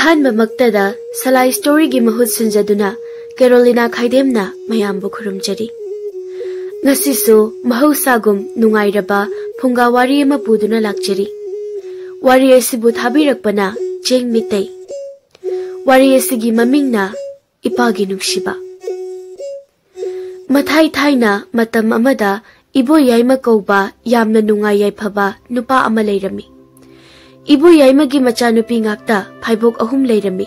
अहानबा मक्तदा सलाई स्टोरी गी महूत सुनजदुना Carolina खाइदेमना मयामबु खुरुमजरी ngasisu mahusagum nungairaba funga wari ama puduna lakjari wari asibu thabirakpana Cheng Meetei wari asigi mamingna Epagi Nungshiba mathai thaina matam amada ibo yaima kauba yamna nungai yaifaba nupa ama leirami ibo yaima gi machanupi ngakta phaibok ahum leirami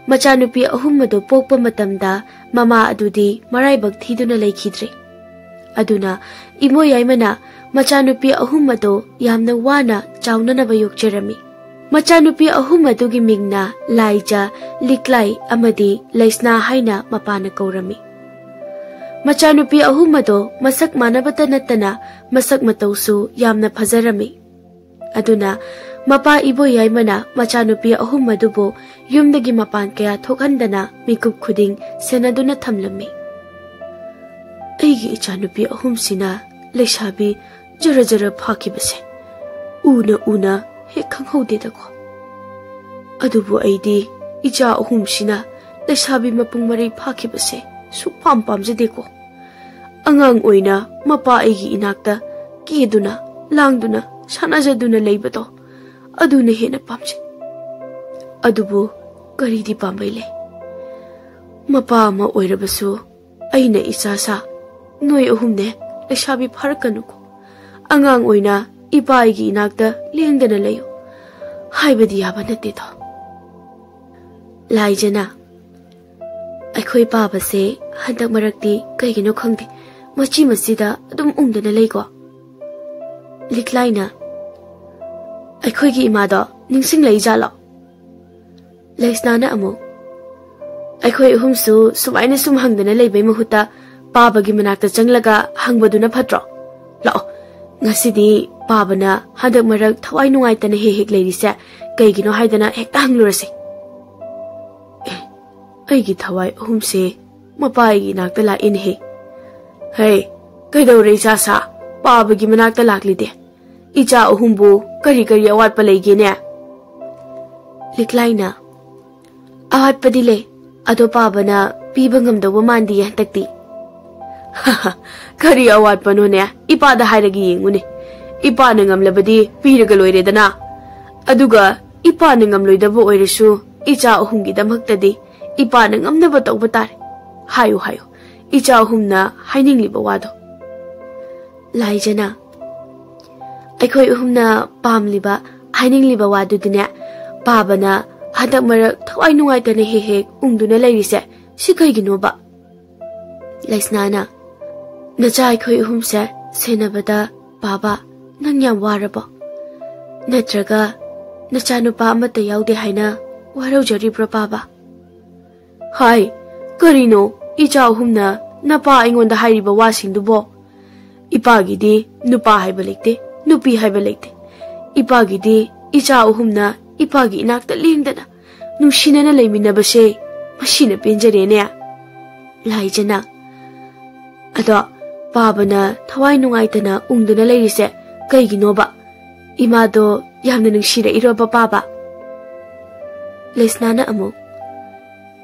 machanupi ahum mado pokpa matamda mama adudi maraibak thiduna leikhidre aduna imo yaimana machanupi ahum mado yamna wana chaunanaba yokcherami machanupi ahum mado gi mingna laija liklai amadi leisna haina mapana kaurami machanupi ahum mado masak manabata natana masak matausu yamna phajarami aduna mapa ibo yaimana machanupi ahum madubo yumdagi mapan kaya thokhandana mikup khuding senaduna thamlami Aigi ichanupi ahum sina leishabi jara jara phakibase una he khanghode dako adubu aidi icha ahum sina leishabi mapung mari phakibase su pam pamjade ko angang oina mapa aigi inakta kiduna langduna sanajaduna leibado aduna hena pamje adubu karidi pambaile mapa ma oirabasu aina isasa noi ahumne leishabi pharakanuko angang oina ipaigi inakta lengdana leyo haibadi yaba nate to laijana aikhoi paba se handak marakti kaigino khangde machi masida adum ungdana leiko liklaina aikhoi gi imada ningsing leijalo leisnana amu aikhoi ahumsu sumaina sum hangdana leibai mahuta Pabagi manakta changlaga hangbaduna phatro lao ngasidi pabana hadak marak thawai nungai tane hek leirisa kaigino haidana hekta hanglurase aigi thawai ahumse mapai gi nakta la in he hey kaidore sa pabagi manakta laklide icha ahumbu kari awat palaige ne liklaina awat padile ado pabana pibangam dawa mandi takti Kari awat pano ne ipa da hairagi yengune ipa na ngamlabadi piraga loiredana aduga ipa na ngamloidaba oirasu icha ahumgi damaktadi ipa na ngamnaba tawba tare hayo icha ahumna hainingliba wado laijana aikhoi ahumna pamliba hainingliba wadu dine pabana hadak marak thawai nungai tane he ungduna leirise sikaiginoba laisnana Nachai khoi humse senabada baba nangyam warabo natraga nachanupa amata yaude haina warau jari bro baba hai karino icha humna napa ingonda hairiba wasingdubo ipagidi nupa haiba lekte nupi haiba lekte ipagidi icha humna ipagi inakta lengdana nushinana leiminabase mashina penjarene laijana ado Pabana thawai nungaitana ungduna leirise kaiginoba imado yamna nungshira iroba baba lesnana amu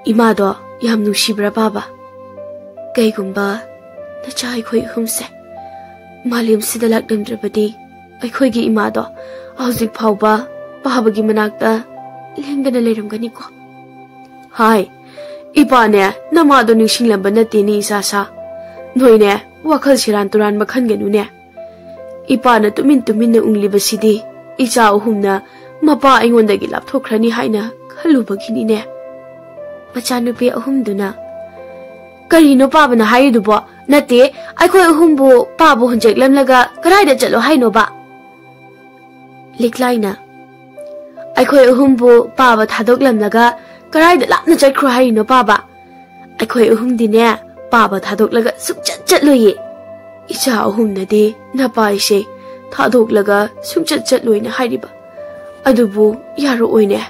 imado yam nungshibra baba kaigumba nachai khoi humse malim sida lakdamdrabadi aikhoi gi imado hauzik phauba baba gi manakta lengdana leiramgani ko hai ipane namado nungshinglamba natini isasa noine wakhal siran turan makhan genune ipana tumin na unglibasidi icha uhumna mapa ingondagi lapthokhrani haina khalubagini ne machanupi ahumduna karino pabana haidubo nate aikhoi uhumbu pabu hunjek lamlaga karaida chalo haino ba liklaina aikhoi uhumbu paba thadok lamlaga karaida lapna chakro haino paba aikhoi uhumdine Papa thadok laga suk chat loye icha ahum nade napai se thadok laga suk chat loina hairiba adubu yaro oine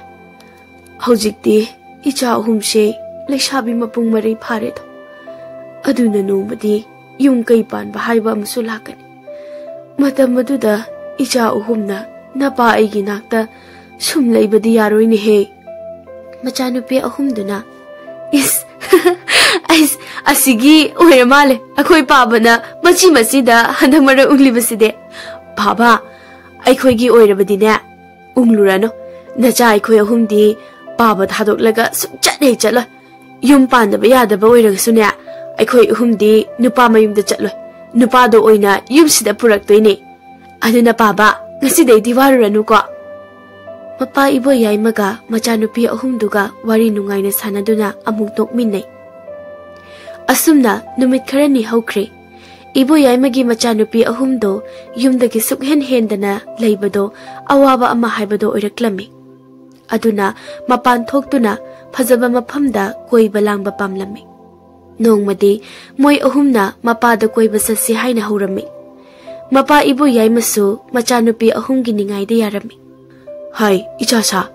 hojikti icha ahum se leishabi mapung mari phare tho aduna nomadi yung kai pan ba haiba musulakani matam maduda icha ahumna napa aigi nakta sum leibadi yaroine he Machanupi ahumduna. Is asigi oiramale akhoi pabana machi masida handamara unglibaside. Baba aikhoigi oirabadine unglurano nacha aikhoi ahumdi baba thadok sukchatne chalo yum pandaba yadaba oiragasune aikhoi ahumdi nupa mayumda chalo nupa do oina yumsida puraktoine aduna baba ngasidai diwaruranu ko Mapa ibo yaimaga machanupi ahumduga wari nungaina sanaduna amuk nokminnai. Asumna numit kharani haukhre. Ibo yaimagi machanupi ahumdo yumdagi sukhen hendana leibado awaba ama haibado oiraklami. Aduna mapan thoktuna phajaba maphamda koiba langba pamlami. Nongmadi moi ahumna mapada koiba sasi haina haurami. Mapa ibo yaimasu machanupi ahumgi ningaida yarami. Hai, ichasa,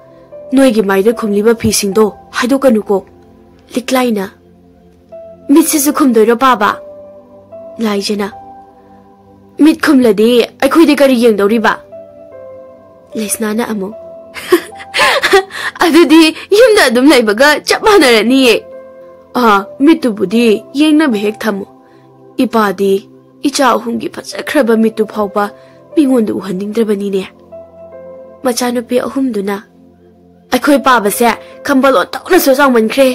noigi maida khumliba phisingdo haidokanuko. Liklaina. Mitsisu khumdoiro baba. Laijana. Mit khumladi aikhoide kari yengdoriba. Lesnana amo. Adudi yumda adum laibaga chap manaraniye. Mitubudi yengna behek thamo. Ipadi icha ahumgi phajakhraba mitu phawba mingondu uhandingdrabanine. Machanupi ahumduna. Aikhoi pabase khambalo tawna so sangmankre.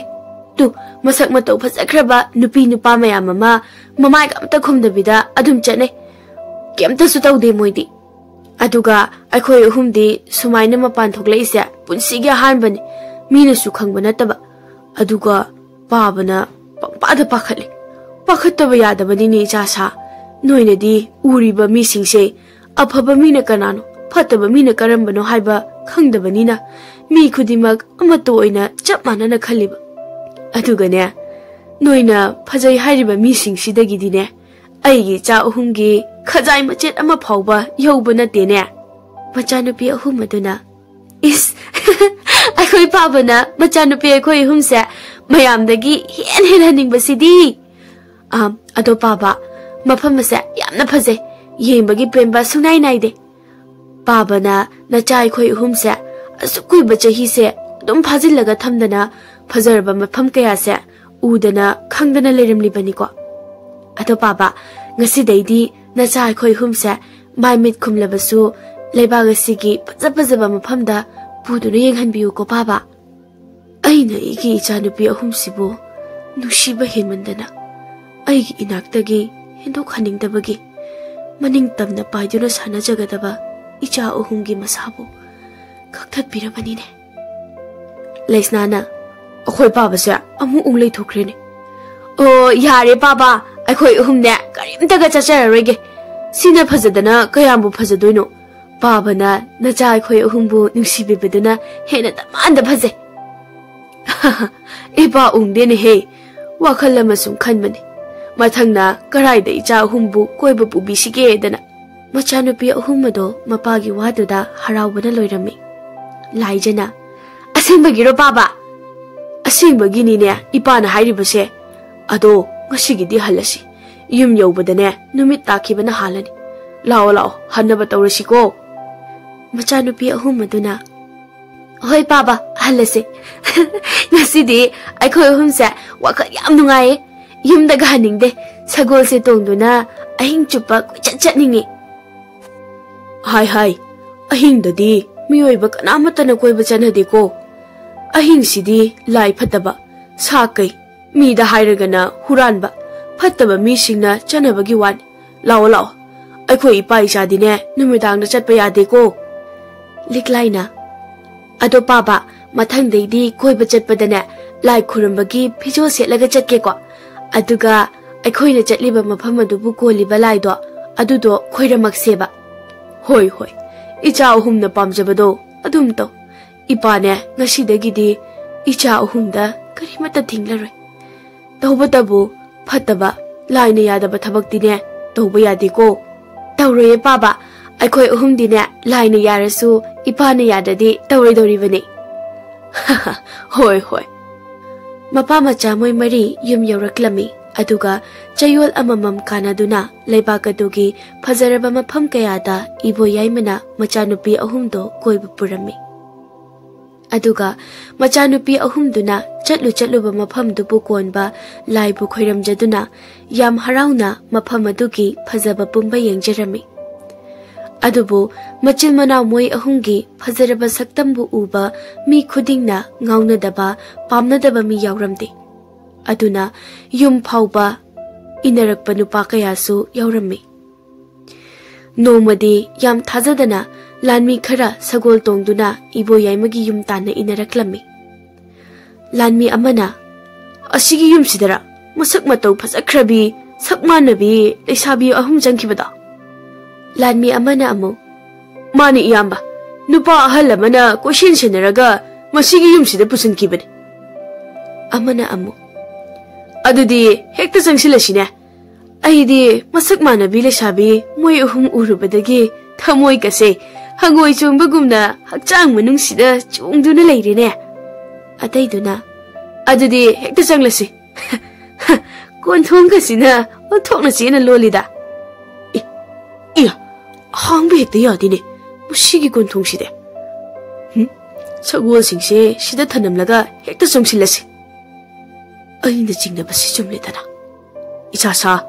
Tu masak matau phajakraba nupi nupa mayam ama mamai kamta khumdabida adum chane. Kemta su tawde moidi. Aduga aikhoi ahumdi sumaina mapan thokleise punsigi hanbani mina su khangba nataba. Aduga pabana pangpada pakhale. Pakhattaba yadabani ni chasa. Noinadi uriba mi singse afaba mina kanano. Fataba mina karambano haiba khangdabanina mi khudimak amato oina chap manana khaliba adugane noina phajai hairiba mi singsidagidine aigi cha ahumgi khajai machet ama phawba yauba natene machanupi ahum aduna is akhoi pabana machanupi akhoi humse mayamdagi hen haningbasidi ado paba mafamase yamna phajai yengbagi pemba sunai naide Babana nachai khoi humse asukui bachahi se dum phajillaga thamdana phajarba mafam kaya se udana khangdana lerimli bani ko ado baba ngasi deidi nachai khoi humse maimit khumlabasu leibaga sigi pajapajaba mafamda buduna yenghanbiu ko baba aina igi ichanupi ahumsibu nushiba henmandana aigi inaktagi hindok haningdabagi maning tamna paiduna sana jagadaba Icha ahumgi masabu kaktat pirabanine. Laisnana, akhoi baba se amu unglei thukrene. Oh, yare baba, akhoi ahumne karimtaga chachararege. Sina phajadana kayambu phajadoino. Baba na nacha akhoi ahumbu nungsibibaduna hena tamanda phaje. Iba ungdene he. Wakhal amasung khanbane. Mathangna karaida icha ahumbu koiba pubisige dana. Machanupi ahumado mapagi waduda haraubana loirami. Laijana. Asingbagiro baba. Asingbagini ne ipana hairibase. Ado ngasigidi halasi. Yum yaubadane numit takibana halani. Lao hannaba tawrasiko. Machanupi ahumaduna. Hoi baba halase. Ngasidi aikhoi ahumse wakhal yam nungaye. Yumdaga haningde sagol se tongduna ahing chupa kuchatchatningi. Hai, ahing dadi, miyoiba kanamatana koiba chanadeko. Ahing sidi lai fataba, sakai, mi da hairagana huranba, fataba mi singna chanabagi wan. Lao, aikhoi ipa isadine numidang na chatpa yadeko. Liklaina. Ado baba, mathang deidi koiba chatpadane, lai khurambagi phijo setlaga chatkeko. Aduga aikhoi na chatliba mafam adubu koliba laido, adudo khoiramak seba. Hoi, icha ahumna pamjabado, adumto. Ipane, ngasidagidi, icha ahumda, karimata tinglaroi. Taubatabu, fataba, laina yadaba thabaktine, tauba yadiko. Tauroye baba, aikhoi ahumdine, laina yarasu, ipane yadadi, tauridoribane. Hoi. Mapa macha moi mari yum yauraklami. Aduga chayol amamam kanaduna leibakadugi phajaraba mafam kayada ibo yaimana machanupi ahumdo koiba purami. Aduga machanupi ahumduna chatluba mafamdubu konba laibu khoiramjaduna yam harauna mafamadugi phajaba pumba yengjarami. Adubu machil mana moi ahumgi phajaraba saktambu uba mi khudingna ngaunadaba pamnadaba mi yauramde. Aduna yum phauba inarakpa nupa kayasu yaurammi. Nomadi yam thajadana Lanmi khara sagol tongduna ibo yaimagi yum tana inaraklami. Lanmi amana asigi yum sidara masak matau phasakrabi sakmanabi lesabi ahum jangkibada. Lanmi amana amo mani iyamba nupa ahal amana question senaraga masigi yum sida pusankibani. Amana amo adudi hekta jangsilasine aidi masak manabi lesabi moi ahum urubadagi thamoi kase hangoi chungbagumna hakchang manungsida chungduna leirene. Ataiduna adudi hekta changlasi konthong kasina othokna chena lolida. Iya hangbe hekta yadine musigi konthong side. Sagol singse sida thanamlaga hekta chongsilasi. Aina jingnabasi chumledana. Ichasa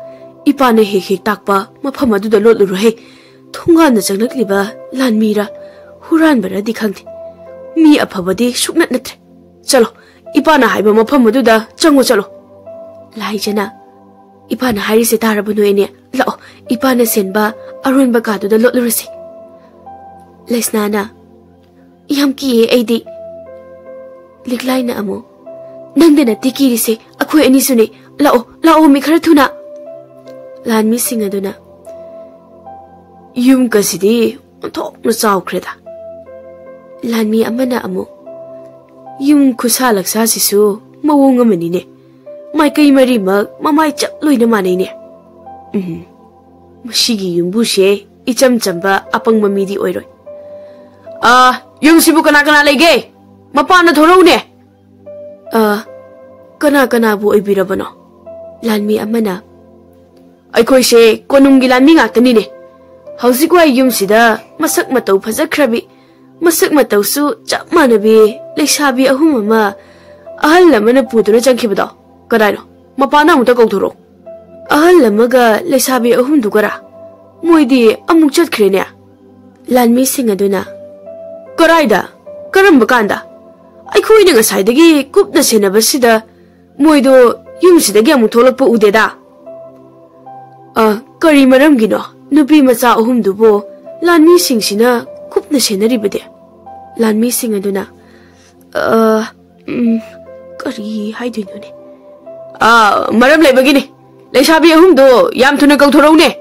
ipane hek takpa mafam aduda lolurhe Thungana janglakliba lanmira huranbara di khangde. Mi aphabadi suknat natre. Chalo ipana haiba mafam aduda chango chalo. Laijana ipana harise tarabunu ene lao ipana senba arunba kaduda lotlurasi. Lesnana yam kiye aidi liklaina amo nangdana tikirise akhoi ani sune lao mi khara thuna. Lanmi singaduna Yum kasidi onthok na chawkreda. Lanmi amana amo yum khusa laksa sisu mawong amani ne mai kai mari mak mamai chap loina manai ne. Masigi yumbu she icham chamba apang mamidi oiroi. Yum sibu kana lege mapana thorau ne. Kana bu oibirabano. Lanmi amana aikhoi she konungi lanmi ngaktani ne. Hausikwa yumsida masak matau phajakrabi masak matau su chap manabi lesabi ahum ama ahal lamana puduna jangkhibada kadaino mapana amuta kauthoro ahal lamaga lesabi ahum dugara moidi amuk chatkrene. Lanmi singaduna karaida karamba kanda aikhoina ngasaidagi kupna senabasida moido yumsidagi amuk tholakpa udeda. Kari maramgino Nupi macha ahum dubo lanmi singsina kupna senaribade. Lanmi singaduna kari haiduinone maram leibagini lesabi ahum do yam thuna kauthorone.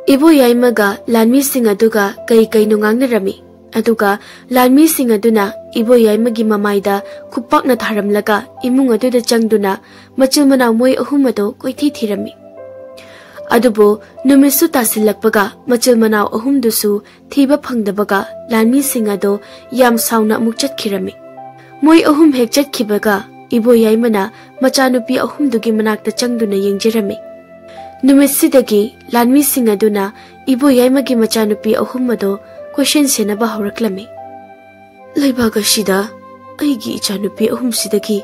Ibo yaimaga lanmi singaduga kai nungangnarami. Aduga lanmi singaduna ibo yaimagi mamaida khupakna tharamlaga imung aduda changduna machil mana moi ahum ado koithi thirami. Adubo numisu tasilakpaga machil manau ahumdusu thiba phangdabaga lanmi singado yam sauna amuk chatkirami. Moi ahum hek chatkibaga ibo yaimana machanupi ahumdugi manakta changduna yengjirami. Numisidagi lanmi singaduna ibo yaimagi machanupi ahumado question senaba hawraklami. Laibaga shida aigi ichanupi ahumsidagi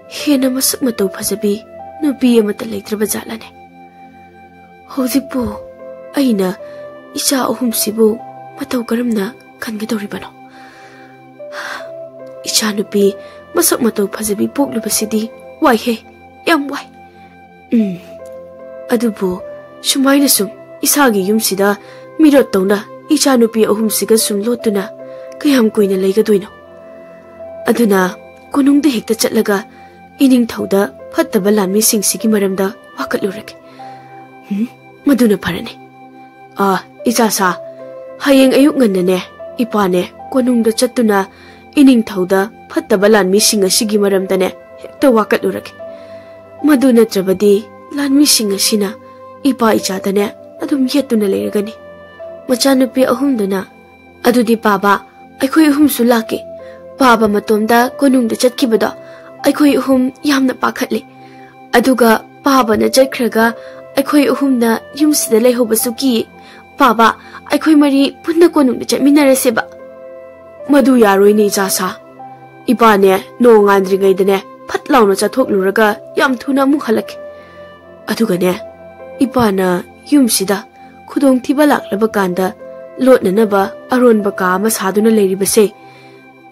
hena masak matau phajabi nupi amata leitraba jalane. Haujipu aina icha ahumsibu matau karamna khangadoribano. Icha nupi masak matau phajabi poklubasidi wai he yam wai. Adubu sumaina sum isagi yumsida mirot tawna icha nupi ahumsiga sum lotuna kayam koina leigadoino. Aduna konungda hekta chatlaga ining thauda phattaba lanmi singsigi maramda wakatlurake. Maduna parane. Ichasa hayeng ayuk nganane ipane konungda chatuna ining thauda phattaba lanmi singasigi maramdane hekta wakatlurake. Maduna trabadi lanmi singasina ipa ichatane adum yetuna leiragani. Machanupi ahumduna adudi baba aikhoi ahum sulake baba matomda konungda chatkibada aikhoi ahum yamna pakhatli. Aduga baba na chakkraga aikhoi ahumna yumsida leihobasuki Papa, I could marry Pundakonum, the Minaraseba. Madu Yaroi Nijasa. Ipane no ngandringaidane phat launa chathokluраga yam thuna mu halak adugane ipana yumsida khudong thiba laklaba kanda lotnanaba aronba ka ma saduna leiribase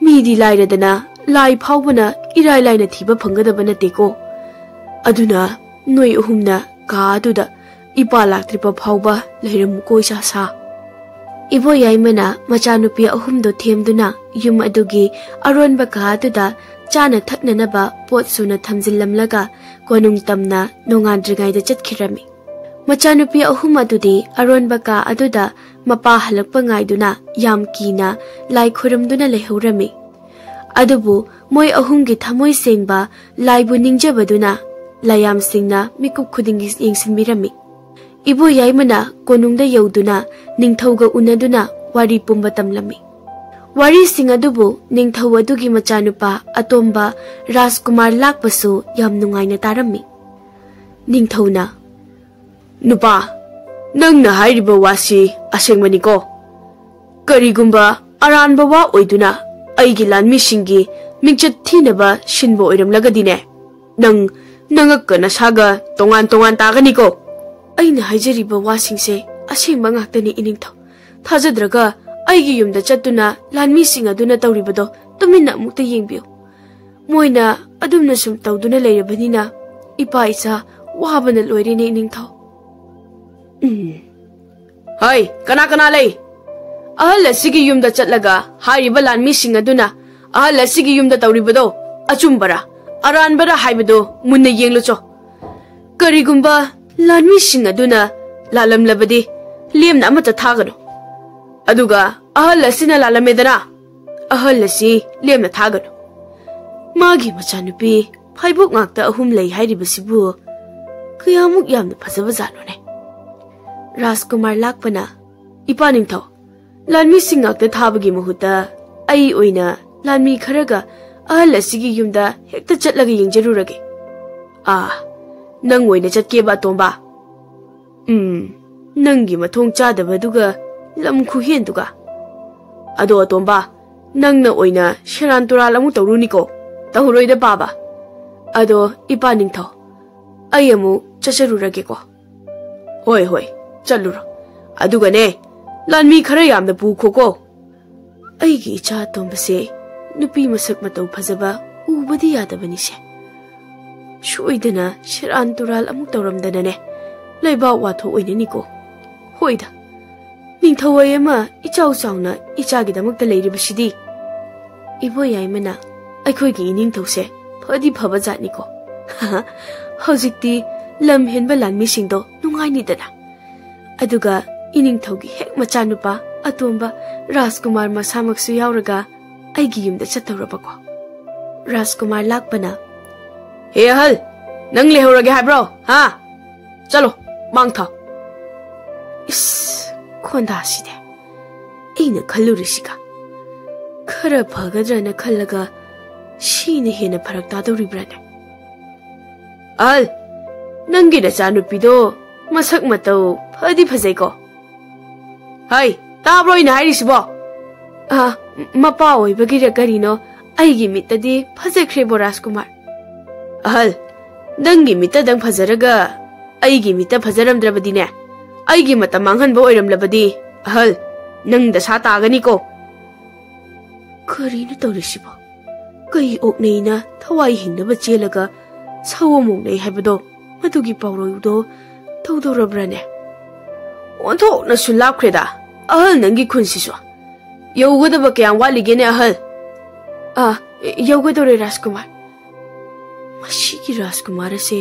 midi lairadana lai phawbana irai laina thiba phangadaba nateko aduna noi uhumna ka aduda ipa laktripa phawba leiram koisa sa ibo yaimana machanupi ahumdo themduna yum adugi aronba ka aduda chana thaknanaba pot suna thamjillamlaga konung tamna nongandrigaida chatkhirami machanupi ahum adudi aronba ka aduda mapa halakpa ngaiduna yam kina lai khuramduna lehurami adubu moi ahumgi thamoi sengba laibu ningjabaduna layam singna mikup khudingi yengsinmirami ibo yaimana konungda yauduna ningthauga unaduna wari pumba tamlami wari sing adubu ningthau adugi machanupa atomba Rajkumar lakpasu yam nungaina tarami ningthauna nupa nangna hairiba wasi asengmani ko karigumba aranba wa oiduna aigi lanmi singi mingchat thinaba shinbo oiramlagadine nangakana saga tongan tagani ko aina haijariba wasingse asengba ngaktani iningthau thajadraga aigi yumda chatuna lanmi sing aduna tawribado tumina mukta yengbiu moina adumna sum tawduna leirabanina ipa isa wabana loirine iningthau hai kana lei ahal asigi yumda chatlaga hariba lanmi sing aduna ahal asigi yumda tawribado achumbara aranbara haibado munna yenglucho karigumba lanmi sing aduna lalamlabadi lemna amata thagano aduga ahal asina lalamedana ahal asi lemna thagano magi machanupi phaibok ngakta ahum lei hairibasibu kayamuk yamna phajaba janone Rajkumar lakpana ipa ningthau lanmi sing ngakta thabagi mahuta ai oina lanmi kharaga ahal asigi yumda hekta chatlaga yengjarurage nang oina chatke ba tomba nangi mathong chadabaduga lam khuhen duga ado tomba nangna oina sharan tural amu tawruni ko tahuroida baba ado ipa ningthau ai amu chacharurage ko hoi chaluro adugane lanmi khara yamna pukho ko aigi icha tombase nupi masak matau phajaba ubadi yadabani se shoidana sharan tural amu tawramdanane laiba watho oinani ko hoida ningthawai ama ichau chauna ichagi damakta leiribasidi ibo yaimana aikhoigi ningthause phadi phaba jatni ko hojikti lam henba lanmi singdo nungai ni dana aduga iningthaugi hek machanupa atomba Rajkumar masamaksu yauraga aigi yumda chatoraba ko Rajkumar lakpana he ahal nang lehorage haibro ha chalo mangtha is khonda side ina khallurisiga khara phagadrana khallaga shine hena pharak tadoribrane al nangi da chanupido masak matau phadi phajai ko hai tabro ina hairisibo mapa oibagi ra karino aigi mitadi phajakhre Rajkumar ahal dangi mitadang phajaraga aigi mita phajaramdrabadine aigi mata manghanba oiramlabadi ahal nang da sa tagani ko karina tawrisibo kai okneina thawai hingnaba chelaga sawomong nei haibado madugi pawroyudo tawdorabrane onthokna sulapkreda ahal nangi khunsiso yaugadaba kyam waligene ahal yaugadore Rajkumar mashigi Rajkumar ase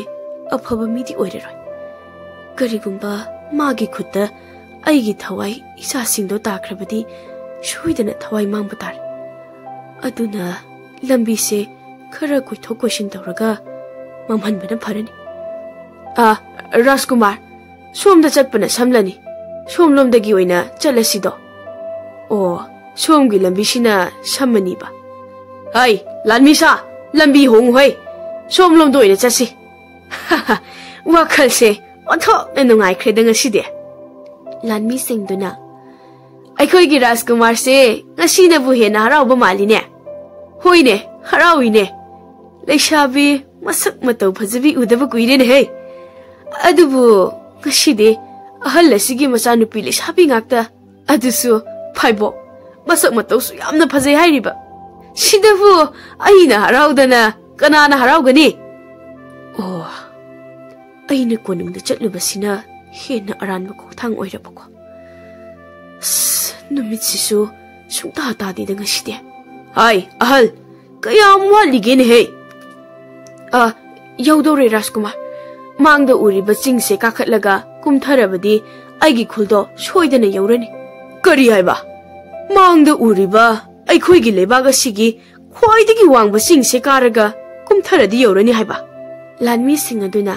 afaba midi oireroi karigumba magi khutta aigi thawai isa singdo takrabadi shoidana thawai mangba tar aduna lambi se khara koithok koishin tawraga mamhanbana pharani Rajkumar somda chatpana samlani somlomdagi oina chalasido somgi lambi sina sammani ba hai lanmisa lambi hong hoi somlomdo oina chasi wakhalse onthokna nungaikhreda ngaside lanmi singduna aikhoigi Rajkumar se ngasina bu hena harauba maline hoine harawi ne. Leishabi masak matau phajabi udaba kuire ne he. Adubu ngashide ahal asigi machanupi leishabi ngakta adusu phaibo masak matau su yamna phajai hairiba. Sidabu aina haraudana kanana haraugani. Oh, aina konungda chatlubasina hena aranba khothang oirabako. Numitsisu sungta tadi dengan sih. Hai, ahal, kaya muali gini hei. Yaudore Raskumar, mangda uri bacing se kakat laga kumthara badi, aigi khuldo shoida na yaurani. Kari hai ba, mangda uri ba, ai khui gi lebaga sigi, khwai digi wang bacing se karaga kumthara di yaurani hai ba. Lanmi singa duna.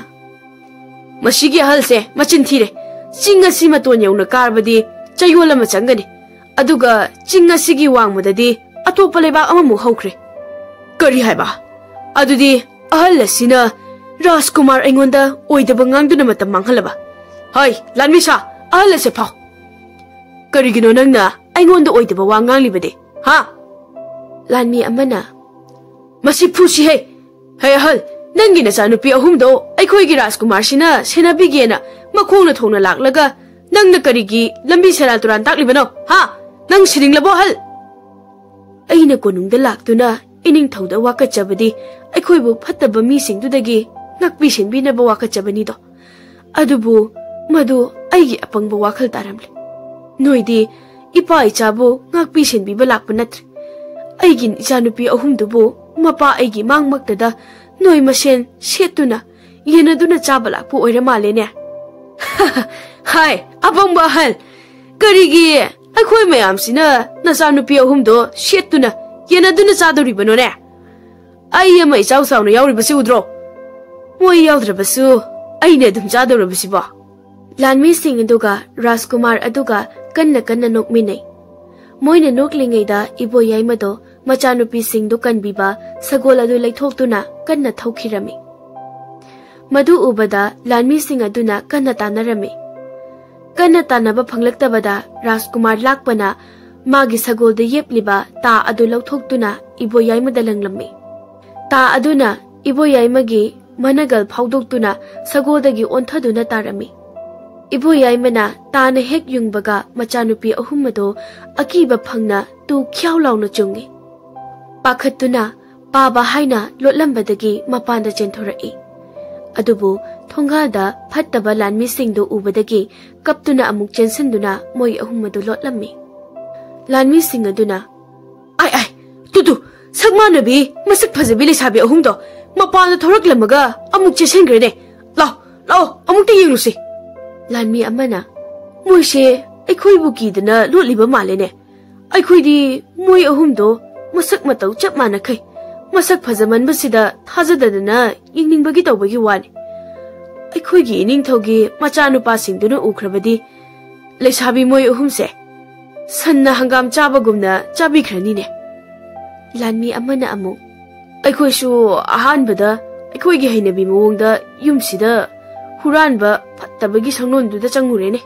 Masigi ahal se macin thire, singa sima to yauna karbadi, chayola macangani. Aduga chinga sigi wang mudadi atopa leba amamu hawkre. Kari hai ba? Adudi ahal lasina Raskumar aingonda oidaba ngangduna matam manghalaba. Hai, Lanmisa, ahal lase phaw. Kari gino nangna aingonda oidaba wang nganglibade. Ha? Lanmi amana. Masi phusi he. Hey ahal, nangi nachanupi ahumdo aikhoigi Raskumar sina senabigena makhongna thongna laklaga nangna karigi lambi seral turan taklibano. Ha? Nang sining labo hal. Aina konungda laktuna ining thauda wakachabadi aikhoibu phattaba mi singdudagi nakpi sinbinaba wakachabani do. Adubu madu aigi apangba wakhal taramle. Noidi ipa ichabu nakpi sinbiba lakpa natri. Aigin ichanupi ahumdubu mapa aigi mangmaktada noi masen setuna yenaduna chaba lakpa oira malene. Hai, apangba hal. Karigi Akhoi mayam sina nachanupi ahumdo setuna yenaduna chadoribano ne. Ai ama ichau sauna yauribasi udro. Moi yaudrabasu aina dum chadorabasi ba. Lanmi sing aduga Raskumar aduga kanna nokminai. Moina noklingaida ibo yaimado machanupi singdo kanbiba sagol adu laithoktuna kanna thaukhirami. Madu ubada Lanmi sing aduna kanna tanarami. Kana tanaba phanglaktabada Raskumar lakpana magi sagolda yepliba ta adu lauthokduna ibo yaimada langlammi. Ta aduna ibo yaimagi managal phaudoktuna sagoldagi onthaduna tarami. Ibo yaimana tana hek yungbaga machanupi ahumado akiba phangna tu khyau launa chungi. Pakhatuna paba haina lotlambadagi mapanda chenthoraki. Adubu thongada phattaba Lanmi singdo ubadagi kaptuna amuk chensanduna moi ahumadu lotlammi. Lanmi sing aduna ai tutu sagmanabi masak phajabi lesabi ahumdo mapana thoraklamaga amuk chesengrene lao amuk te yenglusi. Lanmi amana moise aikhoibu kidana lotliba malene. Aikhoidi moi ahumdo masak matau chap mana khai masak phajamanbasida thajadadana yingningbagi tawbagi wani. Aikhoigi ningthogi machanupa singduna ukhrabadi lesabi moi ahumse sanna hangam chabagumna chabikhrani ne. Lanmi amana amu aikhoisu ahanbada aikhoigi hainabi mawongda yumsida huranba phattabagi sangnonduda changurene.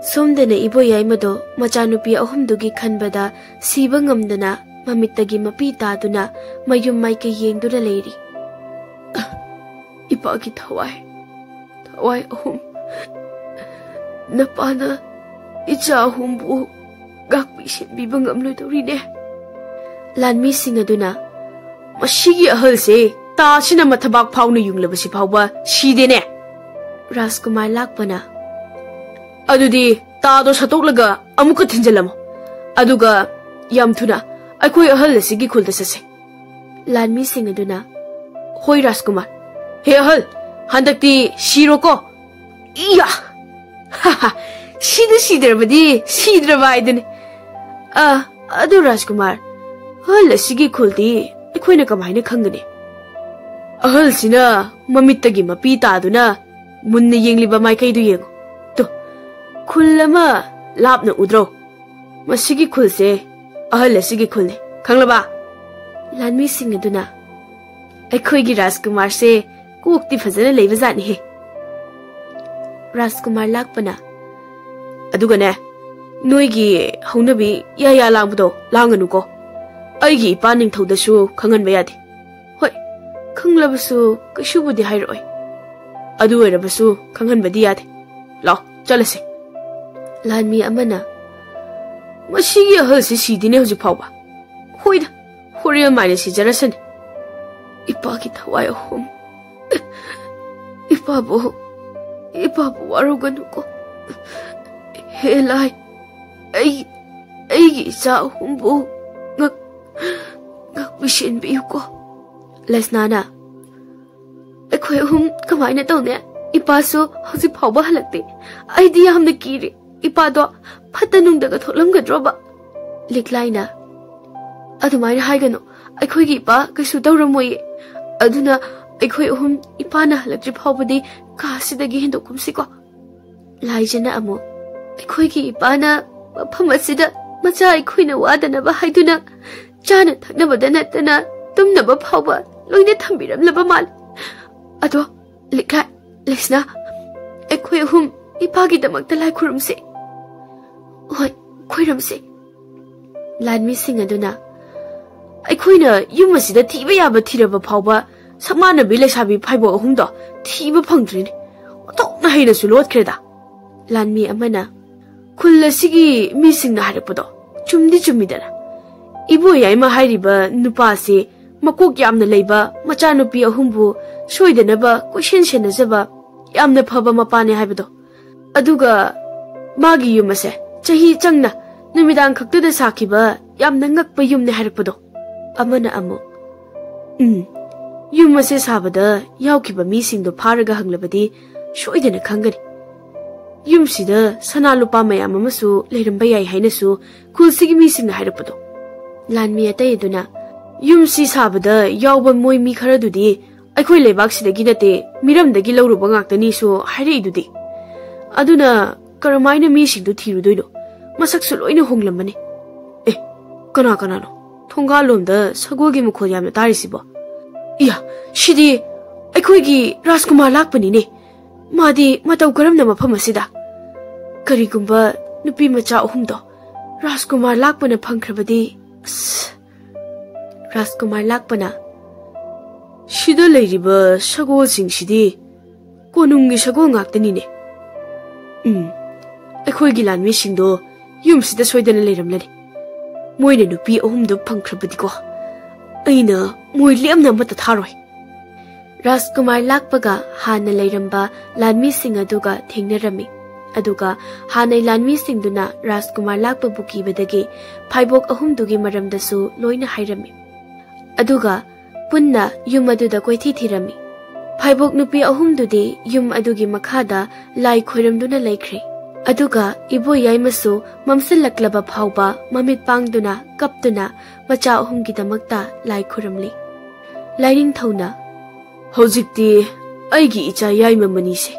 Somdana ibo yaimado machanupi ahumdugi khanbada siba ngamdana mamittagi mapi taduna mayum maika yengduna leiri. Ipagi thawai ahum napana icha ahumbu gakpi sinbiba ngamlodorine. Lanmi sing aduna masigi ahalse ta sina mathabak phawna yunglabasi phawba sidene. Raskumar lakpana adudi ta do satoklaga amuka thinjalamo aduga yamthuna aikoi ahal asigi khulda sase. Lanmi sing aduna hoi Raskumar he ahal handakti shiroko iya sidrabadi sidraba idane. Adu Raskumar ahal asigi khuldi aikoina kamaina khangane. Ahal sina mamittagi mapi taduna munna yengliba maikaidu yengo to khulama lapna udro masigi khulse ahal asigi khulne khanglaba. Lanmi sing aduna aikhoigi Raskumar se kokti fazana leiba jani he. Raskumar lakpana adugane noigi haunabi ya langbudo langanu ko ꯑꯩꯒꯤ ꯏꯄꯥ ꯅꯤꯡꯊꯧꯗꯁꯨ ꯈꯪꯍꯟꯕ ꯌꯥꯗꯦ ꯍꯣꯏ ꯈꯪꯂꯕꯁꯨ ꯀꯩꯁꯨꯕꯨꯗꯤ ꯍꯥꯏꯔꯛꯑꯣꯏ ꯑꯗꯨ ꯑꯣꯏꯔꯕꯁꯨ ꯈꯪꯍꯟꯕꯗꯤ ꯌꯥꯗꯦ ꯂꯥꯎ ꯆꯠꯂꯁꯤ ꯂꯥꯟꯃꯤ ꯑꯃꯅ ꯃꯁꯤꯒꯤ ꯑꯍꯜꯁꯤ ꯁꯤꯗꯤꯅꯦ ꯍꯧꯖꯤꯛ ꯐꯥꯎꯕ ꯍꯣꯏꯗ ꯍꯣꯔꯦꯟ ꯃꯥꯏꯅ ꯁꯤꯖꯔꯁꯅꯤ ꯏꯄꯥꯒꯤ ꯊꯋꯥꯏ ꯑꯍꯨꯝ ꯏꯄꯥꯕꯨ ꯋꯥꯔꯧꯒꯅꯨꯀꯣ ꯍꯦ ꯂꯥꯏ ꯑꯩꯒꯤ ꯏꯆꯥ ꯑꯍꯨꯝꯕꯨ ꯉꯥꯛꯄꯤꯁꯦꯟꯕꯤꯌꯨꯀꯣ ꯂꯩꯁꯅꯥꯅ ꯑꯩꯈꯣꯏ ꯑꯍꯨꯝ ꯀꯃꯥꯏꯅ ꯇꯧꯅꯦ ꯏꯄꯥꯁꯨ ꯍꯧꯖꯤꯛ ꯐꯥꯎꯕ ꯍꯜꯂꯛꯇꯦ ꯑꯩꯗꯤ ꯌꯥꯝꯅ ꯀꯤꯔꯦ ꯏꯄꯥꯗꯣ ꯐꯠꯇ ꯅꯨꯡꯗꯒ ꯊꯣꯛꯂꯝꯒꯗ꯭ꯔꯣꯕ ꯂꯤꯛꯂꯥꯏꯅ ꯑꯗꯨꯃꯥꯏꯅ ꯍꯥꯏꯒꯅꯨ ꯑꯩꯈꯣꯏꯒꯤ ꯏꯄꯥ ꯀꯩꯁꯨ ꯇꯧꯔꯝꯃꯣꯏꯌꯦ ꯑꯗꯨꯅ ꯑꯩꯈꯣꯏ ꯑꯍꯨꯝ ꯏꯄꯥꯅ ꯍꯜꯂꯛꯇ꯭ꯔꯤ ꯐꯥꯎꯕꯗꯤ ꯀꯥꯁꯤꯗꯒꯤ ꯍꯦꯟꯗꯣꯛꯀꯨꯝꯁꯤꯀꯣ ꯂꯥꯏꯖꯅ ꯑꯃꯨꯛ ꯑꯩꯈꯣꯏꯒꯤ ꯏꯄꯥꯅ ꯃꯐꯝ ꯑꯁꯤꯗ ꯃꯆꯥ ꯑꯩꯈꯣꯏꯅ ꯋꯥꯗꯅꯕ ꯍꯥꯏꯗꯨꯅ ꯆꯥꯅ ꯊꯛꯅꯕꯗ ꯅꯠꯇꯅ ꯇꯨꯝꯅꯕ ꯐꯥꯎꯕ ꯂꯣꯏꯅ ꯊꯝꯕꯤꯔꯝꯂꯕ ꯃꯥꯜꯂꯦ ꯑꯗꯣ ꯂꯤꯛꯂꯥꯏ ꯂꯩꯁꯅꯥ ꯑꯩꯈꯣꯏ ꯑꯍꯨꯝ ꯏꯄꯥꯒꯤꯗꯃꯛꯇ ꯂꯥꯏ ꯈꯨꯔꯨꯝꯁꯤ ꯍꯣꯏ ꯈꯨꯔꯨꯝꯁꯤ ꯂꯥꯟꯃꯤꯁꯤꯡ ꯑꯗꯨꯅ ꯑꯩꯈꯣꯏꯅ ꯌꯨꯝ ꯑꯁꯤꯗ ꯊꯤꯕ ꯌꯥꯕ ꯊꯤꯔꯕ ꯐꯥꯎꯕ ꯁꯛꯃꯥꯟꯅꯕꯤ ꯂꯩꯁꯥꯕꯤ ꯐꯥꯏꯕꯣꯛ ꯑꯍꯨꯝꯗꯣ ꯊꯤꯕ ꯐꯪꯗ꯭ꯔꯤꯅꯤ ꯑꯣꯟꯊꯣꯛꯅ ꯍꯩꯅꯁꯨ ꯂꯣꯠꯈ꯭ꯔꯦꯗ ꯂꯥꯟꯃꯤ ꯑꯃꯅ ꯈꯨꯜ ꯑꯁꯤꯒꯤ ꯃꯤꯁꯤꯡꯅ ꯍꯥꯏꯔꯛꯄꯗꯣ ꯆꯨꯝꯗꯤ ꯆꯨꯝꯃꯤꯗꯅ ꯏꯕꯣꯌꯥꯏꯃ ꯍꯥꯏꯔꯤꯕ ꯅꯨꯄꯥꯁꯤ ꯃꯀꯣꯛ ꯌꯥꯝꯅ ꯂꯩꯕ ꯃꯆꯥꯅꯨꯄꯤ ꯑꯍꯨꯝꯕꯨ ꯁꯣꯏꯗꯅꯕ ꯀꯣꯏꯁꯦꯟ ꯁꯦꯟꯅꯖꯕ ꯌꯥꯝꯅ ꯐꯕ ꯃꯄꯥꯅꯦ ꯍꯥꯏꯕꯗꯣ ꯑꯗꯨꯒ ꯃꯥꯒꯤ ꯌꯨꯝ ꯑꯁꯦ ꯆꯍꯤ ꯆꯪꯅ ꯅꯨꯃꯤꯗꯥꯡ ꯈꯛꯇꯗ ꯁꯥꯈꯤꯕ ꯌꯥꯝꯅ ꯉꯛꯄ ꯌꯨꯝꯅꯦ ꯍꯥꯏꯔꯛꯄꯗꯣ ꯑꯃꯅ ꯑꯃꯨꯛ ꯌꯨꯝ ꯑꯁꯦ ꯁꯥꯕꯗ ꯌꯥꯎꯈꯤꯕ ꯃꯤꯁꯤꯡꯗꯣ ꯐꯥꯔꯒ ꯍꯪꯂꯕꯗꯤ ꯁꯣꯏꯗꯅ ꯈꯪꯒꯅꯤ ꯌꯨꯝꯁꯤꯗ ꯁꯅꯥ ꯂꯨꯄꯥ ꯃꯌꯥꯝ ꯑꯃꯁꯨ ꯂꯩꯔꯝꯕ ꯌꯥꯏ ꯍꯥꯏꯅꯁꯨ ꯈꯨꯜꯁꯤꯒꯤ ꯃꯤꯁꯤꯡꯅ ꯍꯥꯏꯔꯛꯄꯗꯣ ꯂꯥꯟꯃꯤ ꯑꯇꯩ ꯑꯗꯨꯅ ꯌꯨꯝꯁꯤ ꯁꯥꯕꯗ ꯌꯥꯎꯕ ꯃꯣꯏ ꯃꯤ ꯈꯔꯗꯨꯗꯤ ꯑꯩꯈꯣꯏ ꯂꯩꯕꯥꯛꯁꯤꯗꯒꯤ ꯅꯠꯇꯦ ꯃꯤꯔꯝꯗꯒꯤ ꯂꯧꯔꯨꯕ ꯉꯥꯛꯇꯅꯤꯁꯨ ꯍꯥꯏꯔꯛꯏꯗꯨꯗꯤ ꯑꯗꯨꯅ ꯀꯔꯝꯃꯥꯏꯅ ꯃꯤꯁꯤꯡꯗꯨ ꯊꯤꯔꯨꯗꯣꯏꯅꯣ ꯃꯁꯛꯁꯨ ꯂꯣꯏꯅ ꯍꯣꯡꯂꯝꯃꯅꯤ ꯀꯅꯥꯅꯣ ꯊꯣꯡꯒꯥꯜꯂꯣꯝꯗ ꯁꯒꯣꯜꯒꯤ ꯃꯈꯣꯜ ꯌꯥꯝꯅ ꯇꯥꯔꯤꯁꯤꯕꯣ ꯏꯌꯥ ꯁꯤꯗꯤ ꯑꯩꯈꯣꯏꯒꯤ ꯔꯥꯖꯀꯨꯃꯥꯔ ꯂꯥꯛꯄꯅꯤꯅꯦ ꯃꯥꯗꯤ ꯃꯇꯧ ꯀꯔꯝꯅ ꯃꯐꯝ ꯑꯁꯤꯗ ꯀꯔꯤꯒꯨꯝꯕ ꯅꯨꯄꯤ ꯃꯆꯥ ꯑꯍꯨꯝꯗꯣ ꯔꯥꯖꯀꯨꯃꯥꯔ ꯂꯥꯛꯄꯅ ꯐꯪꯈ꯭ꯔꯕꯗꯤ ꯔꯥꯖꯀꯨꯃꯥꯔ ꯂꯥꯛꯄꯅ ꯁꯤꯗ ꯂꯩꯔꯤꯕ ꯁꯒꯣꯜꯁꯤꯡꯁꯤꯗꯤ ꯀꯣꯅꯨꯡꯒꯤ ꯁꯒꯣꯜ ꯉꯥꯛꯇꯅꯤꯅꯦ ꯑꯩꯈꯣꯏꯒꯤ ꯂꯥꯟꯃꯤꯁꯤꯡꯗꯣ ꯌꯨꯝꯁꯤꯗ ꯁꯣꯏꯗꯅ ꯂꯩꯔꯝꯂꯅꯤ ꯃꯣꯏꯅ ꯅꯨꯄꯤ ꯑꯍꯨꯝꯗꯣ ꯐꯪꯈ꯭ꯔꯕꯗꯤꯀꯣ ꯑꯩꯅ ꯃꯣꯏ ꯂꯦꯝꯅ ꯑꯃꯠꯇ ꯊꯥꯔꯣꯏ ꯔꯥꯖꯀꯨꯃꯥꯔ ꯂꯥꯛꯄꯒ ꯍꯥꯟꯅ ꯂꯩꯔꯝꯕ ꯂꯥꯟꯃꯤꯁꯤꯡ ꯑꯗꯨꯒ ꯊꯦꯡꯅꯔꯝꯃꯤ ꯑꯗꯨꯒ ꯍꯥꯟꯅꯩ ꯂꯥꯟꯃꯤꯁꯤꯡꯗꯨꯅ ꯔꯥꯖꯀꯨꯃꯥꯔ ꯂꯥꯛꯄꯕꯨ ꯀꯤꯕꯗꯒꯤ ꯐꯥꯏꯕꯣꯛ ꯑꯍꯨꯝꯗꯨꯒꯤ ꯃꯔꯝꯗꯁꯨ ꯂꯣꯏꯅ ꯍꯥꯏꯔꯝꯃꯤ ꯑꯗꯨꯒ ꯄꯨꯟꯅ ꯌꯨꯝ ꯑꯗꯨꯗ ꯀꯣꯏꯊꯤ ꯊꯤꯔꯝꯃꯤ ꯐꯥꯏꯕꯣꯛ ꯅꯨꯄꯤ ꯑꯍꯨꯝꯗꯨꯗꯤ ꯌꯨꯝ ꯑꯗꯨꯒꯤ ꯃꯈꯥꯗ ꯂꯥꯏ ꯈꯣꯏꯔꯝꯗꯨꯅ ꯂꯩꯈ꯭ꯔꯦ ꯑꯗꯨꯒ ꯏꯕꯣꯌꯥꯏꯃꯁꯨ ꯃꯝꯁꯤꯜꯂꯛꯂꯕ ꯐꯥꯎꯕ ꯃꯃꯤꯠ ꯄꯥꯡꯗꯨꯅ ꯀꯞꯇꯨꯅ ꯃꯆꯥ ꯑꯍꯨꯝꯒꯤꯗꯃꯛꯇ ꯂꯥꯏ ꯈꯨꯔꯨꯝꯂꯤ ꯂꯥꯏꯅꯤꯡꯊꯧꯅ ꯍꯧꯖꯤꯛꯇꯤ ꯑꯩꯒꯤ ꯏꯆꯥ ꯌꯥꯏꯃꯃꯅꯤꯁꯦ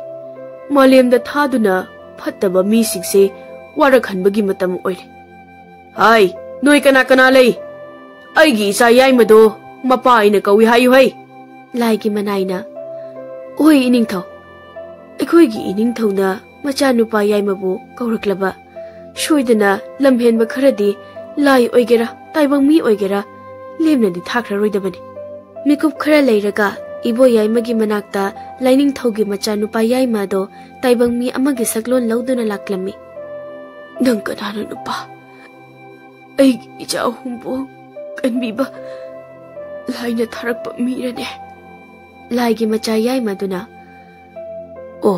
ꯃꯥꯂꯦꯝꯗ ꯊꯥꯗꯨꯅ ꯐꯠꯇꯕ ꯃꯤꯁꯤꯡꯁꯦ ꯋꯥꯔꯛꯍꯟꯕꯒꯤ ꯃꯇꯝ ꯑꯣꯏꯔꯦ ꯍꯥꯏ ꯅꯣꯏ ꯀꯅꯥ ꯂꯩ ꯑꯩꯒꯤ ꯏꯆꯥ ꯌꯥꯏꯃꯗꯣ ꯃꯄꯥ ꯑꯩꯅ ꯀꯧꯏ ꯍꯥꯏꯌꯨ ꯂꯥꯏꯒꯤ ꯃꯅꯥꯏꯅ ꯑꯣꯏ ꯏꯅꯤꯡꯊꯧ ꯑꯩꯈꯣꯏꯒꯤ ꯏꯅꯤꯡꯊꯧꯅ ꯃꯆꯥꯅꯨꯄꯥ ꯌꯥꯏꯃꯕꯨ ꯀꯧꯔꯛꯂꯕ ꯁꯣꯏꯗꯅ ꯂꯝꯍꯦꯟꯕ ꯈꯔꯗꯤ ꯂꯥꯏ ꯑꯣꯏꯒꯦꯔꯥ ꯇꯥꯏꯕꯪ ꯃꯤ ꯑꯣꯏꯒꯦꯔꯥ ꯂꯦꯝꯅꯗꯤ ꯊꯥꯈ꯭ꯔꯔꯣꯏꯗꯕꯅꯤ ꯃꯤꯀꯨꯞ ꯈꯔ ꯂꯩꯔꯒ ꯏꯕꯣꯌꯥꯏꯃꯒꯤ ꯃꯅꯥꯛꯇ ꯂꯥꯏꯅꯤꯡꯊꯧꯒꯤ ꯃꯆꯥꯅꯨꯄꯥ ꯌꯥꯏꯃ ꯑꯗꯣ ꯇꯥꯏꯕꯪ ꯃꯤ ꯑꯃꯒꯤ ꯁꯛꯂꯣꯟ ꯂꯧꯗꯨꯅ ꯂꯥꯛꯂꯝꯃꯤ ꯅꯪ ꯀꯅꯥꯅꯣ ꯅꯨꯄꯥ ꯑꯩꯒꯤ ꯏꯆꯥ ꯑꯍꯨꯝꯕꯨ ꯀꯟꯕꯤꯕ ꯂꯥꯏꯅ ꯊꯥꯔꯛꯄ ꯃꯤꯔꯅꯦ ꯂꯥꯏꯒꯤ ꯃꯆꯥ ꯌꯥꯏꯃꯗꯨꯅ ꯑꯣ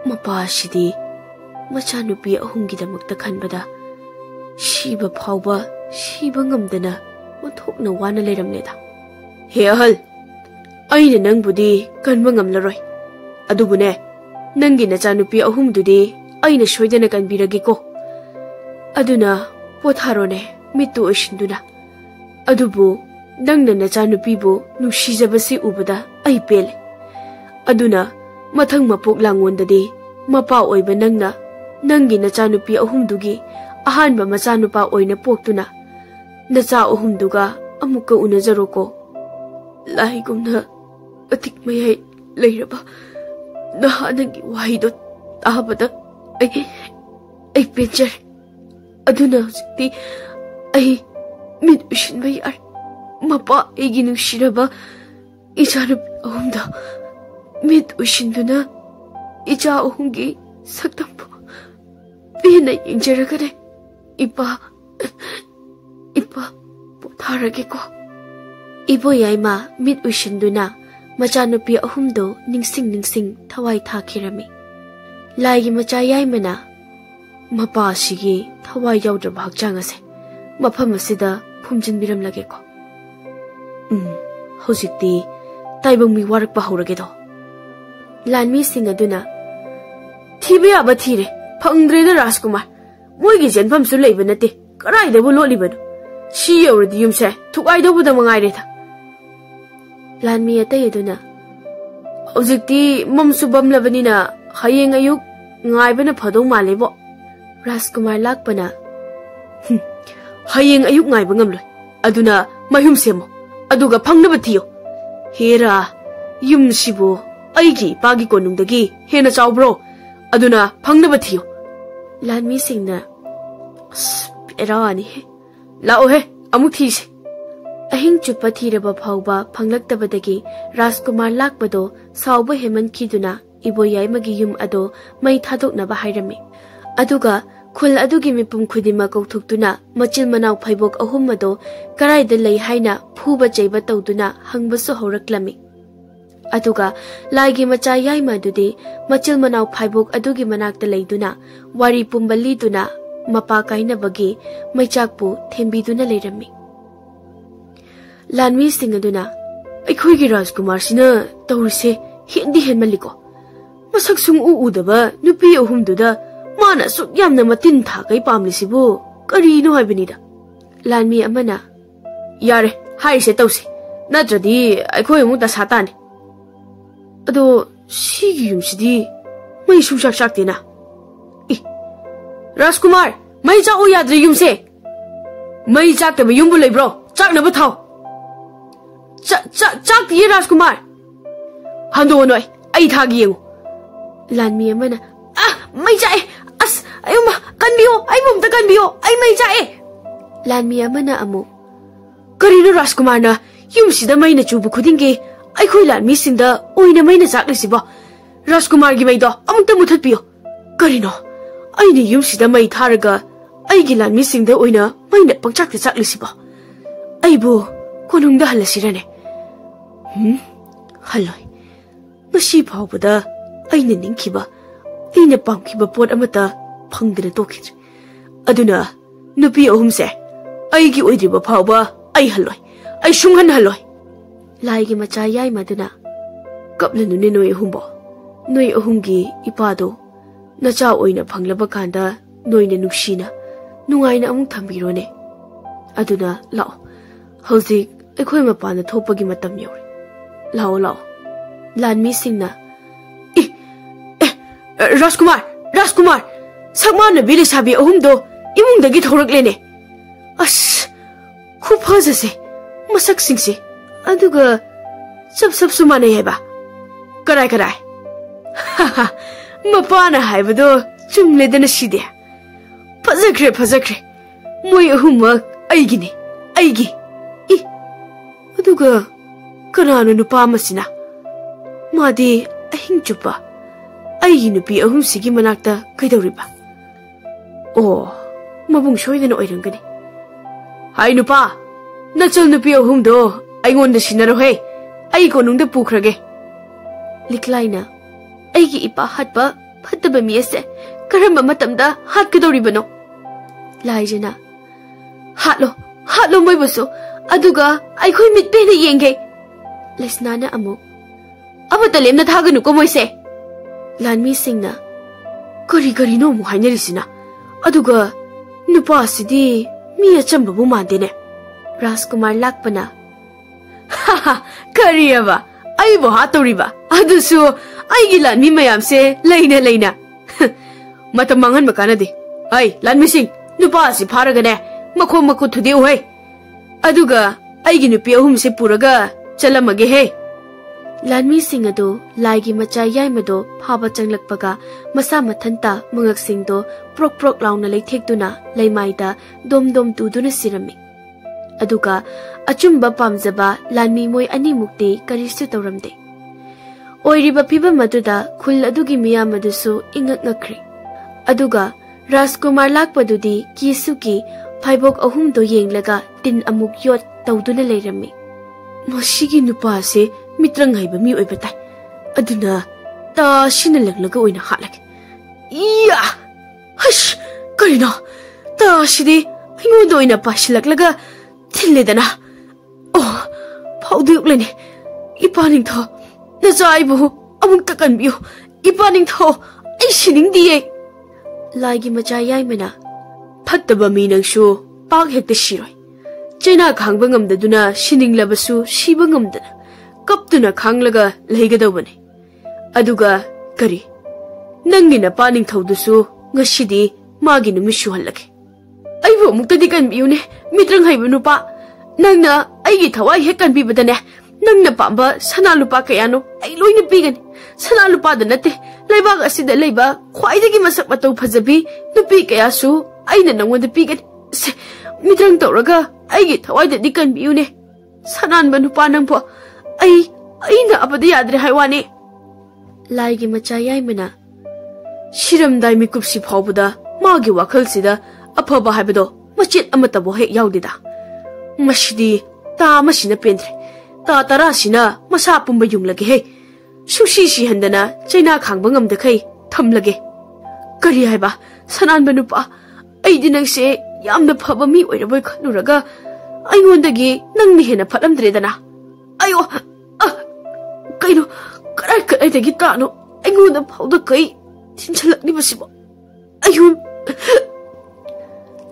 ꯃꯄꯥꯁꯤꯗꯤ ꯃꯆꯥꯅꯨꯄꯤ ꯑꯍꯨꯝꯒꯤꯗꯃꯛꯇ ꯈꯟꯕꯗ ꯁꯤꯕ ꯐꯥꯎꯕ ꯁꯤꯕ ꯉꯝꯗꯅ ꯑꯣꯟꯊꯣꯛꯅ ꯋꯥꯅ ꯂꯩꯔꯝꯂꯦꯗ ꯍꯦ ꯑꯍꯜ ꯑꯩꯅ ꯅꯪꯕꯨꯗꯤ ꯀꯟꯕ ꯉꯝꯂꯔꯣꯏ ꯑꯗꯨꯕꯨꯅꯦ ꯅꯪꯒꯤ ꯅꯆꯥꯅꯨꯄꯤ ꯑꯍꯨꯝꯗꯨꯗꯤ ꯑꯩꯅ ꯁꯣꯏꯗꯅ ꯀꯟꯕꯤꯔꯒꯦꯀꯣ ꯑꯗꯨꯅ ꯄꯣꯊꯥꯔꯣꯅꯦ ꯃꯤꯠꯇꯨ ꯑꯣꯏꯁꯤꯟꯗꯨꯅ ꯑꯗꯨꯕꯨ ꯅꯪꯅ ꯅꯆꯥꯅꯨꯄꯤꯕꯨ ꯅꯨꯡꯁꯤꯖꯕꯁꯤ ꯎꯕꯗ ꯑꯩ ꯄꯦꯜꯂꯦ ꯑꯗꯨꯅ ꯃꯊꯪ ꯃꯄꯣꯛ ꯂꯥꯡꯉꯣꯟꯗꯗꯤ ꯃꯄꯥ ꯑꯣꯏꯕ ꯅꯪꯅ ꯅꯪꯒꯤ ꯅꯆꯥꯅꯨꯄꯤ ꯑꯍꯨꯝꯗꯨꯒꯤ ꯑꯍꯥꯟꯕ ꯃꯆꯥꯅꯨꯄꯥ ꯑꯣꯏꯅ ꯄꯣꯛꯇꯨꯅ ꯅꯆꯥ ꯑꯍꯨꯝꯗꯨꯒ ꯑꯃꯨꯛꯀ ꯎꯅꯖꯔꯣꯀꯣ ꯂꯥꯏꯒꯨꯝꯅ ꯑꯇꯤꯛ ꯃꯌꯥꯏ ꯂꯩꯔꯕ ꯅꯍꯥꯟꯒꯤ ꯋꯥꯍꯩꯗꯣ ꯇꯥꯕꯗ ꯑꯩ ꯄꯦꯟꯖꯔꯦ ꯑꯗꯨꯅ ꯍꯧꯖꯤꯛꯇꯤ mit ushin bay ar mapa egi nungshiraba ichanup ahumda mit ushinduna icha ahumgi saktampu pina injaragare ipa potharage ko ibo yaima mit ushinduna machanupi ahumdo ningsing thawai thakirami laigi macha yaimana mapa sigi thawai yaudra bhakchang ase mafam asida phumjin biram lage ko hojikti taibong mi warak pa horage do lanmi sing aduna thibe aba thire phangdre na Rajkumar moigi jenpham su leiba nate karai da bu loli banu shi yordi yumse thukai do bu da mangai re tha lanmi atai aduna hojikti mamsu bamlabani na hayeng ayuk ngai bana phadong male bo Rajkumar lakpana hayeng ayuk ngai bangam loi aduna mayum semo aduga phangnaba thiyo hera yum sibo aigi pagi konungdagi hena chawbro aduna phangnaba thiyo lanmi singna erani he lao he amuk thise ahing chupa thiraba phauba phanglaktabadagi Rajkumar lakpado sawba heman khiduna iboyai magi yum ado mai thadoknaba hairami aduga khul adugi mipum khudima kauthuktuna machil manau phaibok ahum ado karai da lei haina phuba cheiba tawduna hangbasu horaklami aduga laigi macha yai madudi machil manau phaibok adugi manakta leiduna wari pumbali duna mapa kaina bagi maichakpu thembiduna leirami lanmi singaduna aikhoi gi Rajkumar sina tawrise hindi henmaliko masak sung udaba nupi ahumduda mana suk yamna matin tha kai pamlisibu karino haibinida lanmi amana yare haise tawsi natradi aikhoi mu ta satani ado sigi yumsidi mai su sak tina Rajkumar mai cha o yadre yumse mai chak ta yumbu leibro chak na ba thau chak ti Rajkumar hando noi ai thagi yengu lanmi amana mai cha as ayuma kanbiyo ay mum ta kanbiyo ay mai cha lanmi amana amu karino Rajkumar na yumsida mai na chubu khudingi ai khoi lanmi singda oina mai na chaklisiba Rajkumar gi mai do amukta muthat piyo karino ai ni yumsida mai tharaga ai gi lanmi singda oina mai na pangchak ta chaklisiba ai bu konungda halasirane haloi mashi phawbada aina ningkhiba aina pamkhiba pot amata phangdana tokhidri aduna nupi ahumse aigi oidriba phawba ai haloi ai shunghan haloi laigi macha yai maduna kaplanu ne noi ahumbo noi ahumgi ipado nacha oina phanglaba kanda noina nuksina nungaina amuk thambirone aduna lao hojik aikhoi mapana thopagi matam yori lao lanmi singna Rajkumar sakmana bile sabi ahumdo imungdagi thoraklene as khufajase masak singse aduga sab sumane heba karai mapana haibado chumledana side phazakre moi ahumma aigi aduga kanano nupa masina madi ahing chupa aigi nupi ahum sigi manakta kaidawriba mabung soidana oirangani hai nupa nachal nupi ahumdo aingonda sinaro he ai konungda pukhrage liklaina aigi ipa hatpa phattaba mi ase karamba matamda hatkadawribano laijana hatlo moi baso aduga aikhoi mitpe na yenge lesnana amu abata lemna thaganu ko moise lanmi singna kari no mu hainarisina aduga nupa sidi mi achamba bu mandene Rajkumar lakpana kariaba ai bo hatoriba adusu ai gi lanmi mayam se leina mata mangan makana de ai lanmi sing nupa si pharaga ne makko thude hoy aduga ai gi nupi ahum se puraga chalamage he lanmi sing ado laigi macha yaimado phaba changlakpaga masa mathanta mangak singdo prok launa leithekduna leimaida dom tuduna sirami Aduga achumba pamjaba lanmi moi ani mukti karisu tawramde. Oiriba phiba maduda khul adugi miya madusu ingak ngakri. Aduga Rajkumar lakpadudi kisuki phaibok ahum do yenglaga tin amuk yot tawduna leirami. Masigi nupa se mitrang haiba mi oibatai. Aduna ta sinalaglaga oina halak. Iya! Hush! Karina! Ta sidi hingondo oina pasilaglaga tilledana. Oh! Pauduk lene. Ipaning tho. Nazaibu amuk takanbiyo. Ipaning tho. Ay sining diye. Laigi macha yaimena. Fattaba mi nangshu pak hekta shiroi. China khangba ngamdaduna sining labasu shiba ngamdana. Kaptuna khanglaga lehigadawani. Aduga kari. Nangina paning thawdusu ngashidi magi numishu halake. Aibu muktadi kanbiyune mitrang haiba nupa. Nangna aigi thawai hek kanbibadane. Nangna pamba sana lupa kayano ay loina pigani. Sana lupa da nate. Laibag asida laiba khwaidagi masak matau phajabi nupi kayasu aina nangwanda pigani. Se mitrang tawraga aigi thawai da di kanbiyune. Sanan ba nupa nangpo aina abada yadre haiwani. Laigi macha yaimena. Shiramdai mikupsi phawbuda magi wakhalsida afaba haibado machit amatabo hek yaudida. Mashidi ta masina pendre. Ta tarasina masa pumba yunglage he. Sushi shi handana China khangba ngamda khai thamlage. Kari haiba sanan ba nupa aidi nangse yamna phaba mi oiraboi khanuraga aingondagi nangni hena phalamdredana. Ayo kaino karai dagi tano aingonda phawda kai tinjalakni basibo. Ayun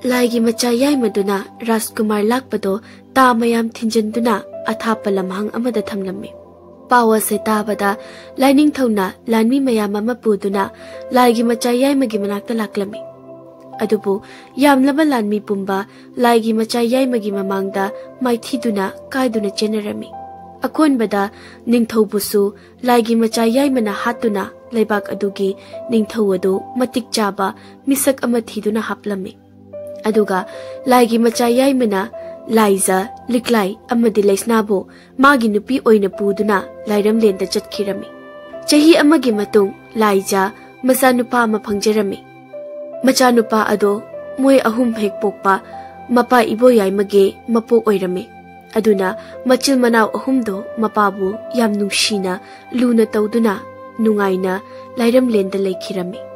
Laigi macha yaimaduna Rajkumar lakpado ta mayam thinjanduna athapa lamhang amada thamlammi. Pawa se tabada lining thona lanmi mayam ama puduna laigi macha yaimagi manakta laklami. Adubu yamlaba lanmi pumba laigi macha yaimagi mamangda maithiduna kaiduna generami. Akonbada ningthaubusu laigi macha yaimana hatuna laibak adugi ningthawadu matik chaba misak ama thiduna haplami. Aduga laigi macha yaimana Laiza liklai amadi laisnabo magi nupi oina puduna lairam lenda chatkirami. Chahi amagi matung Laiza macha nupa ama phangjerami. Macha nupa ado moi ahum hek pokpa mapa ibo yaimage mapok oirami. Aduna machil manaw ahumdo mapabu yam nungshina luna tawduna nungaina lairam lenda laikhirami.